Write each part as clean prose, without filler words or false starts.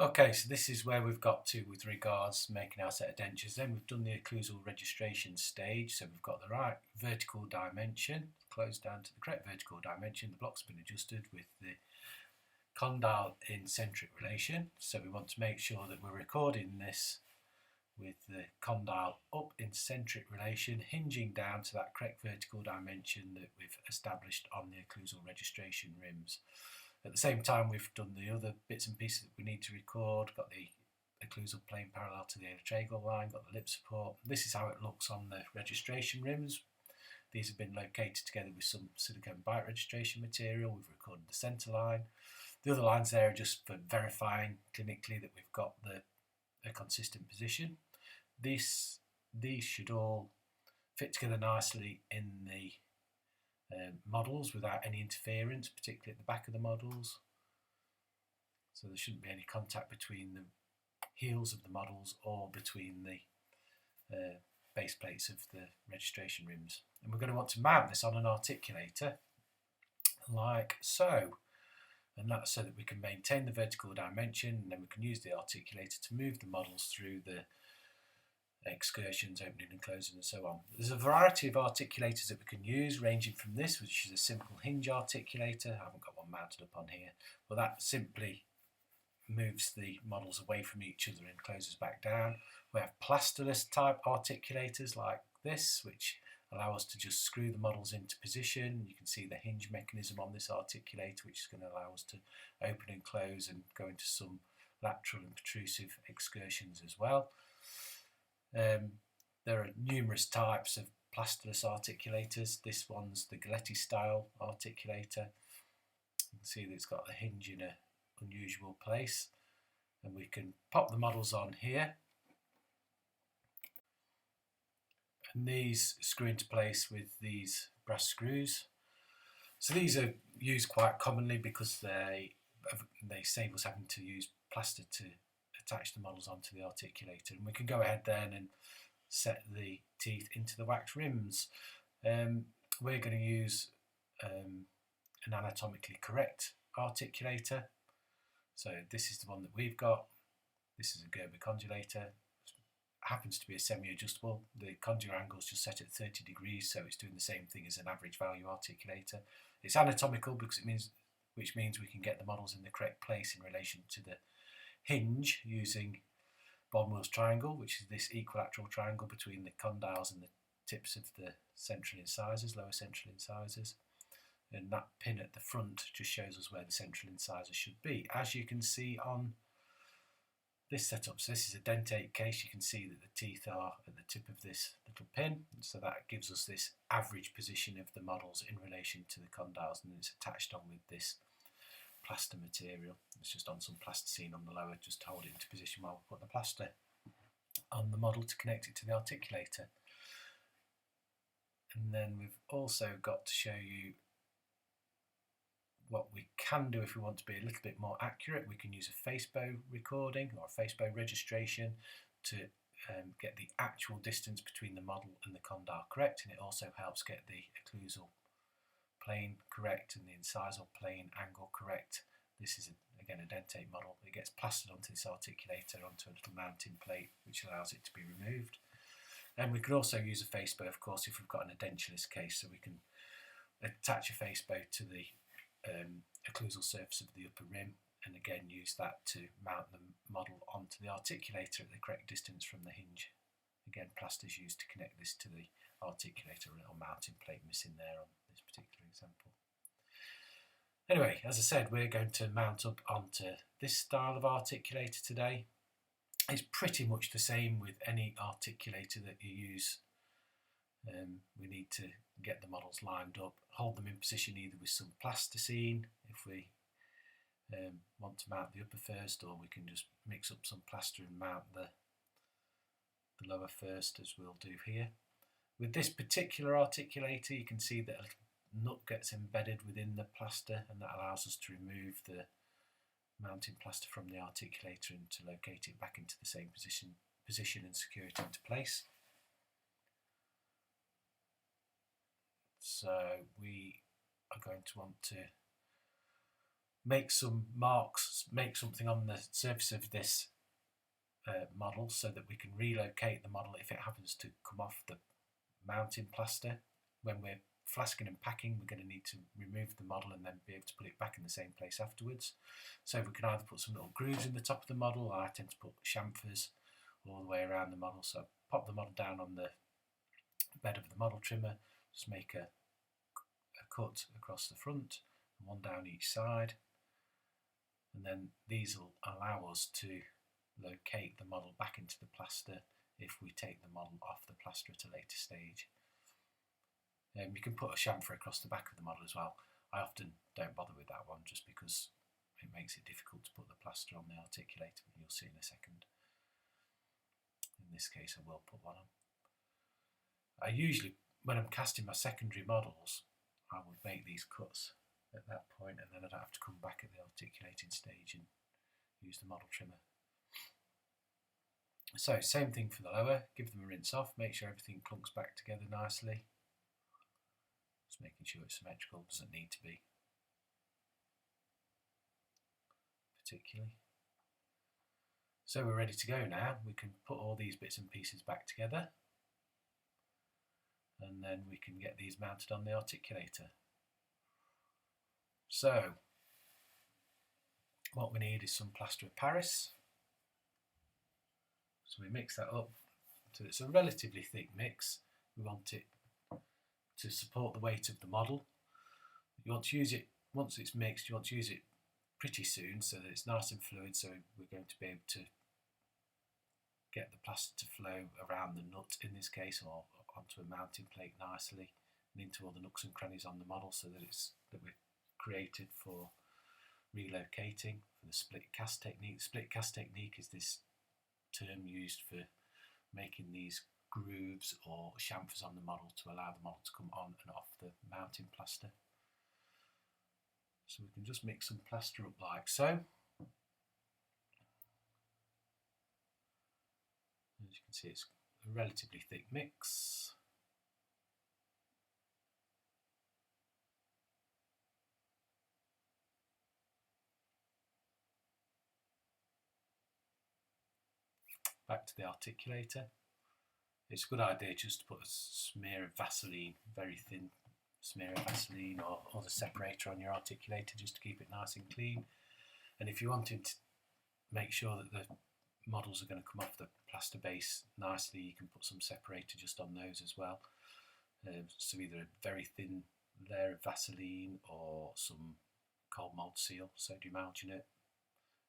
Okay, so this is where we've got to with regards making our set of dentures. Then we've done the occlusal registration stage, so we've got the right vertical dimension, closed down to the correct vertical dimension. The block's been adjusted with the condyle in centric relation, so we want to make sure that we're recording this with the condyle up in centric relation, hinging down to that correct vertical dimension that we've established on the occlusal registration rims. At the same time, we've done the other bits and pieces that we need to record, got the occlusal plane parallel to the anatomical line, got the lip support. This is how it looks on the registration rims. These have been located together with some silicone bite registration material. We've recorded the centre line. The other lines there are just for verifying clinically that we've got a consistent position. These should all fit together nicely in the models without any interference, particularly at the back of the models. So there shouldn't be any contact between the heels of the models or between the base plates of the registration rims. And we're going to want to mount this on an articulator like so. And that's so that we can maintain the vertical dimension, and then we can use the articulator to move the models through the excursions, opening and closing and so on. There's a variety of articulators that we can use, ranging from this, which is a simple hinge articulator. I haven't got one mounted up on here, but that simply moves the models away from each other and closes back down. We have plasterless type articulators like this, which allow us to just screw the models into position. You can see the hinge mechanism on this articulator, which is going to allow us to open and close and go into some lateral and protrusive excursions as well. There are numerous types of plasterless articulators. This one's the Galletti style articulator. You can see that it's got the hinge in an unusual place, and we can pop the models on here, and these screw into place with these brass screws. So these are used quite commonly because they save us having to use plaster to attach the models onto the articulator, and we can go ahead then and set the teeth into the wax rims. We're going to use an anatomically correct articulator. So this is the one that we've got. This is a Gerber condulator. Happens to be a semi-adjustable. The condular angle is just set at 30 degrees, so it's doing the same thing as an average value articulator. It's anatomical because which means we can get the models in the correct place in relation to the hinge using Bonwill Triangle, which is this equilateral triangle between the condyles and the tips of the central incisors, lower central incisors. And that pin at the front just shows us where the central incisors should be. As you can see on this setup, so this is a dentate case, you can see that the teeth are at the tip of this little pin, so that gives us this average position of the models in relation to the condyles, and it's attached on with this plaster material. It's just on some plasticine on the lower, just to hold it into position while we put the plaster on the model to connect it to the articulator. And then we've also got to show you what we can do if we want to be a little bit more accurate. We can use a facebow recording or a facebow registration to get the actual distance between the model and the condyle correct, and it also helps get the occlusal plane correct and the incisal plane angle correct. This is again a dentate model. It gets plastered onto this articulator onto a little mounting plate which allows it to be removed. And we can also use a facebow, of course, if we've got an edentulous case, so we can attach a facebow to the occlusal surface of the upper rim, and again use that to mount the model onto the articulator at the correct distance from the hinge. Again, plaster is used to connect this to the articulator, a little mounting plate missing there on this particular example. Anyway, as I said, we're going to mount up onto this style of articulator today. It's pretty much the same with any articulator that you use. We need to get the models lined up, hold them in position either with some plasticine if we want to mount the upper first, or we can just mix up some plaster and mount the lower first, as we'll do here. With this particular articulator, you can see that a little nut gets embedded within the plaster, and that allows us to remove the mounting plaster from the articulator and to locate it back into the same position and secure it into place. So we are going to want to make some marks, make something on the surface of this model so that we can relocate the model if it happens to come off the mounting plaster. When we're flasking and packing, we're going to need to remove the model and then be able to put it back in the same place afterwards. So we can either put some little grooves in the top of the model, or I tend to put chamfers all the way around the model. So pop the model down on the bed of the model trimmer, just make a cut across the front and one down each side, and then these will allow us to locate the model back into the plaster if we take the model off the plaster at a later stage. You can put a chamfer across the back of the model as well. I often don't bother with that one just because it makes it difficult to put the plaster on the articulator, you'll see in a second. In this case I will put one on. I usually, when I'm casting my secondary models, I would make these cuts at that point, and then I'd have to come back at the articulating stage and use the model trimmer. So same thing for the lower, give them a rinse off, make sure everything clunks back together nicely. Just making sure it's symmetrical, doesn't need to be particularly. So we're ready to go now. We can put all these bits and pieces back together, and then we can get these mounted on the articulator. So what we need is some plaster of Paris. So we mix that up so it's a relatively thick mix. We want it to support the weight of the model. You want to use it, once it's mixed, you want to use it pretty soon so that it's nice and fluid, so we're going to be able to get the plaster to flow around the nut in this case, or onto a mounting plate nicely and into all the nooks and crannies on the model, so that we're created for relocating for the split cast technique. The split cast technique is this term used for making these grooves or chamfers on the model to allow the model to come on and off the mounting plaster. So we can just mix some plaster up like so. As you can see, it's a relatively thick mix. Back to the articulator. It's a good idea just to put a smear of Vaseline, very thin smear of Vaseline or the separator on your articulator, just to keep it nice and clean. And if you wanted to make sure that the models are going to come off the plaster base nicely, you can put some separator just on those as well. So either a very thin layer of Vaseline or some cold mold seal, sodium alginate,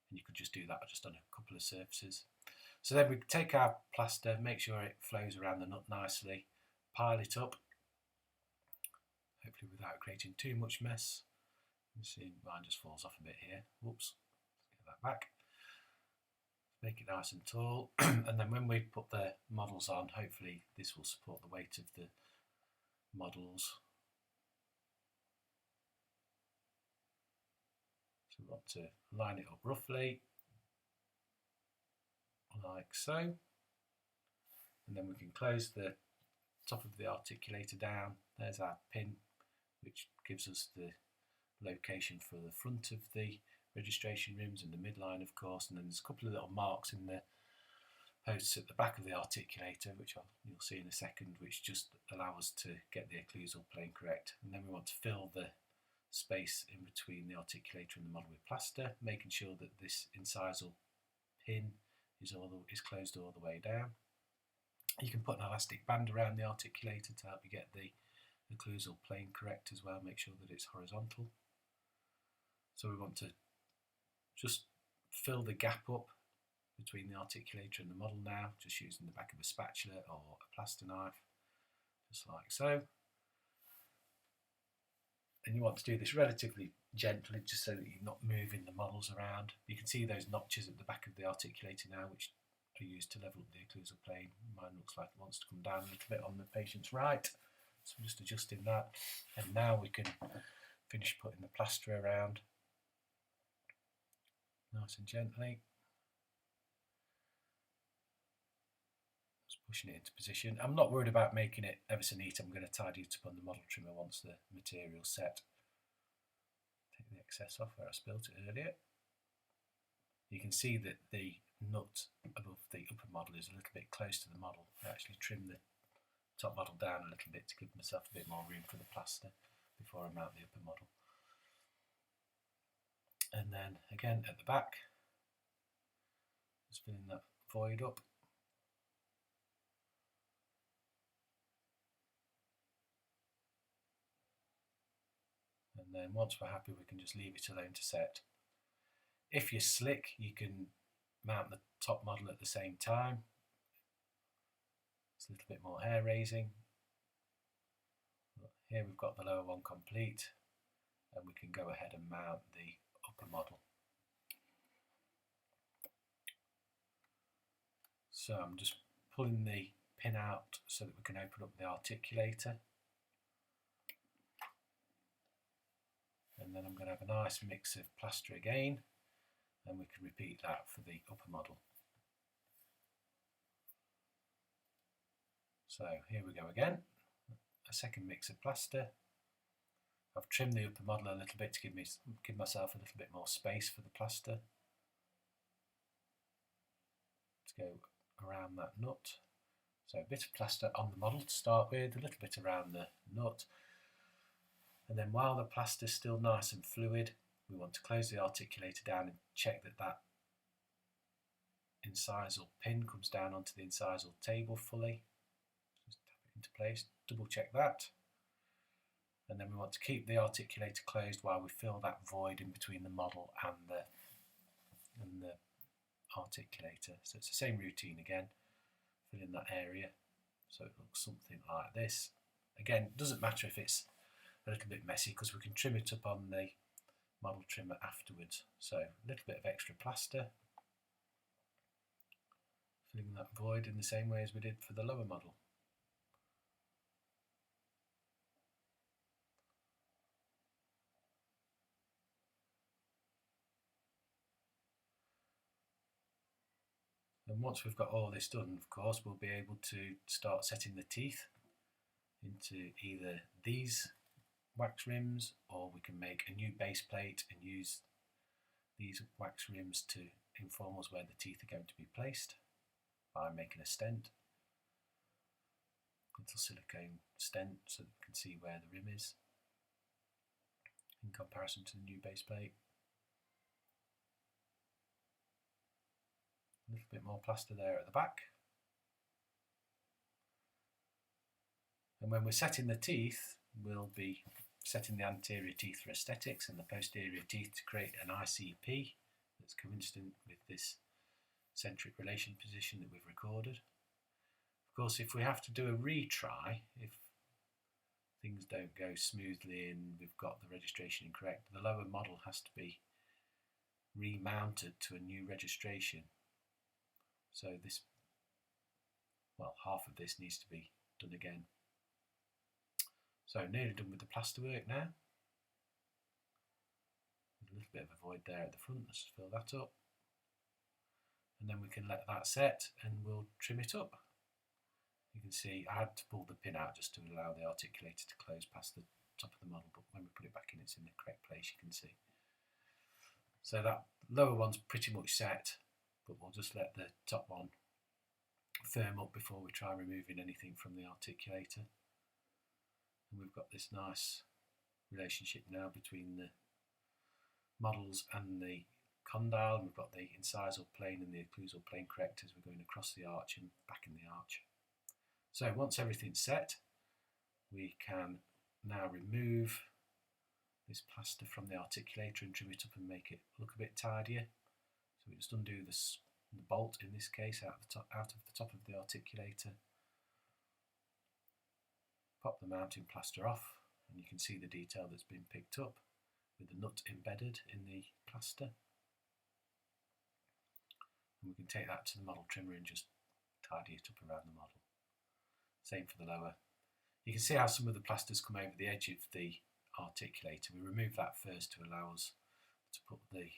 and you could just do that just on a couple of surfaces. So then we take our plaster, make sure it flows around the nut nicely, pile it up, hopefully without creating too much mess. You see mine just falls off a bit here. Whoops, let's get that back. Make it nice and tall, and then when we put the models on, hopefully this will support the weight of the models. So we want to line it up roughly, like so, and then we can close the top of the articulator down. There's our pin, which gives us the location for the front of the registration rims and the midline, of course, and then there's a couple of little marks in the posts at the back of the articulator, which you'll see in a second, which just allow us to get the occlusal plane correct. And then we want to fill the space in between the articulator and the model with plaster, making sure that this incisal pin is closed all the way down. You can put an elastic band around the articulator to help you get the occlusal plane correct as well, make sure that it's horizontal. So we want to just fill the gap up between the articulator and the model now, just using the back of a spatula or a plaster knife, just like so. And you want to do this relatively gently, just so that you're not moving the models around. You can see those notches at the back of the articulator now, which are used to level up the occlusal plane. Mine looks like it wants to come down a little bit on the patient's right, so I'm just adjusting that. And now we can finish putting the plaster around, nice and gently. Just pushing it into position. I'm not worried about making it ever so neat. I'm going to tidy it up on the model trimmer once the material's set. Take the excess off where I spilt it earlier. You can see that the nut above the upper model is a little bit close to the model. I actually trimmed the top model down a little bit to give myself a bit more room for the plaster before I mount the upper model. And then again at the back, just filling that void up. And then once we're happy, we can just leave it alone to set. If you're slick, you can mount the top model at the same time. It's a little bit more hair raising. Here we've got the lower one complete, and we can go ahead and mount the upper model. So I'm just pulling the pin out so that we can open up the articulator. And then I'm going to have a nice mix of plaster again, and we can repeat that for the upper model. So here we go again, a second mix of plaster. I've trimmed the upper model a little bit to give myself a little bit more space for the plaster. Let's go around that nut. So a bit of plaster on the model to start with, a little bit around the nut. And then while the plaster is still nice and fluid, we want to close the articulator down and check that that incisal pin comes down onto the incisal table fully. Just tap it into place, double check that. And then we want to keep the articulator closed while we fill that void in between the model and the articulator. So it's the same routine again, fill in that area so it looks something like this. Again, it doesn't matter if it's a little bit messy because we can trim it up on the model trimmer afterwards. So a little bit of extra plaster, filling that void in the same way as we did for the lower model. And once we've got all this done, of course, we'll be able to start setting the teeth into either these wax rims, or we can make a new base plate and use these wax rims to inform us where the teeth are going to be placed by making a stent, a little silicone stent, so that we can see where the rim is in comparison to the new base plate. A little bit more plaster there at the back. And when we're setting the teeth, we'll be setting the anterior teeth for aesthetics and the posterior teeth to create an ICP that's coincident with this centric relation position that we've recorded. Of course, if we have to do a retry, if things don't go smoothly and we've got the registration incorrect, the lower model has to be remounted to a new registration. So this, well, half of this needs to be done again. So nearly done with the plasterwork now. There's a little bit of a void there at the front, let's just fill that up. And then we can let that set and we'll trim it up. You can see I had to pull the pin out just to allow the articulator to close past the top of the model, but when we put it back in, it's in the correct place, you can see. So that lower one's pretty much set, but we'll just let the top one firm up before we try removing anything from the articulator. And we've got this nice relationship now between the models and the condyle, and we've got the incisal plane and the occlusal plane correct as we're going across the arch and back in the arch. So once everything's set, we can now remove this plaster from the articulator and trim it up and make it look a bit tidier. So we just undo the bolt, in this case, out of the top of the articulator. Pop the mounting plaster off, and you can see the detail that's been picked up with the nut embedded in the plaster. And we can take that to the model trimmer and just tidy it up around the model. Same for the lower. You can see how some of the plasters come over the edge of the articulator. We remove that first to allow us to put the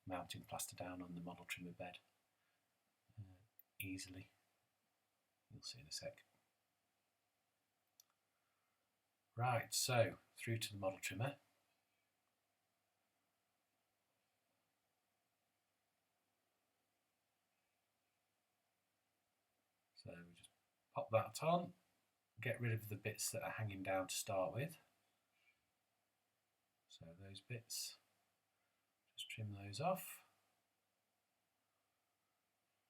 mounting plaster down on the model trimmer bed easily. You'll see in a sec. Right, so through to the model trimmer. pop that on, get rid of the bits that are hanging down to start with. So those bits, just trim those off.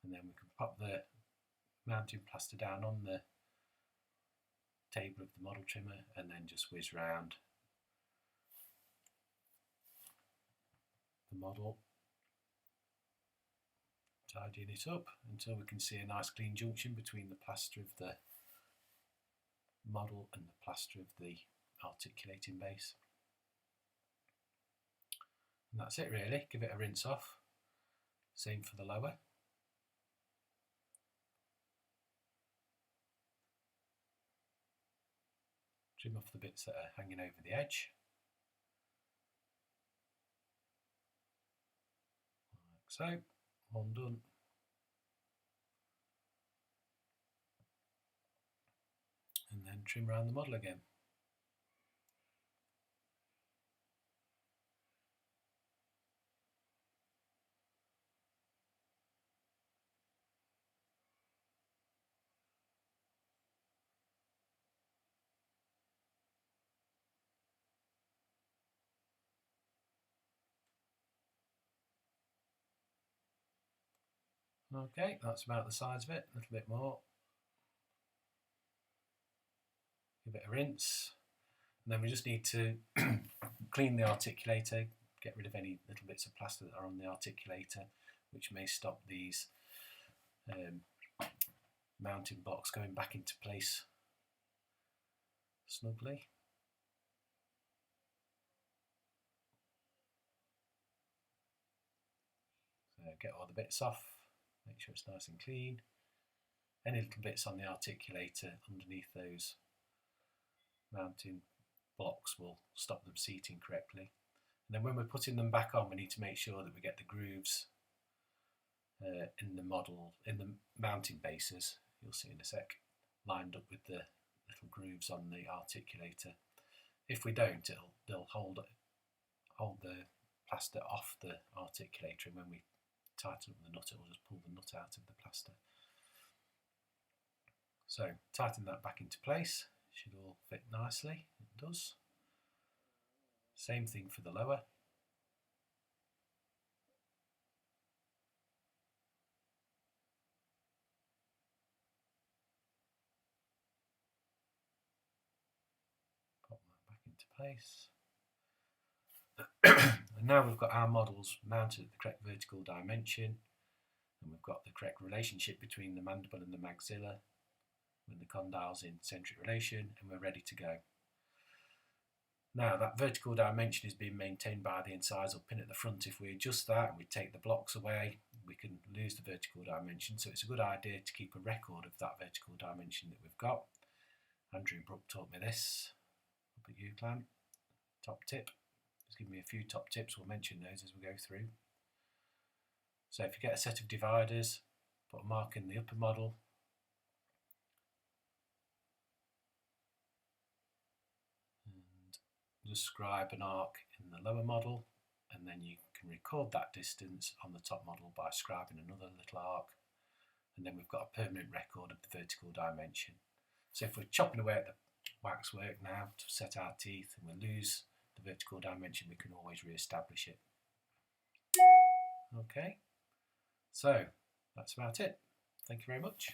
And then we can pop the mounting plaster down on the table of the model trimmer and then just whiz round the model, tidying it up until we can see a nice clean junction between the plaster of the model and the plaster of the articulating base. And that's it really, give it a rinse off, same for the lower. Trim off the bits that are hanging over the edge. Like so, one done. And then trim around the model again. Okay, that's about the size of it, a little bit more. Give it a rinse, and then we just need to clean the articulator, get rid of any little bits of plaster that are on the articulator, which may stop these mounting blocks going back into place snugly. So get all the bits off, make sure it's nice and clean. Any little bits on the articulator underneath those mounting blocks will stop them seating correctly. And then when we're putting them back on, we need to make sure that we get the grooves in the model, in the mounting bases, you'll see in a sec, lined up with the little grooves on the articulator. If we don't, they'll hold the plaster off the articulator, and when we tighten up the nut, it will just pull the nut out of the plaster. So tighten that back into place, it should all fit nicely, it does. Same thing for the lower. Pop that back into place. And now we've got our models mounted at the correct vertical dimension, and we've got the correct relationship between the mandible and the maxilla, with the condyles in centric relation, and we're ready to go. Now that vertical dimension is being maintained by the incisal pin at the front. If we adjust that and we take the blocks away, we can lose the vertical dimension, so it's a good idea to keep a record of that vertical dimension that we've got. Andrew Brook taught me this up at UCLan. Top tip. Just give me a few top tips, we'll mention those as we go through. So if you get a set of dividers, put a mark in the upper model, and just scribe an arc in the lower model, and then you can record that distance on the top model by scribing another little arc, and then we've got a permanent record of the vertical dimension. So if we're chopping away at the waxwork now to set our teeth and we lose the vertical dimension, we can always re-establish it. Okay, so that's about it. Thank you very much.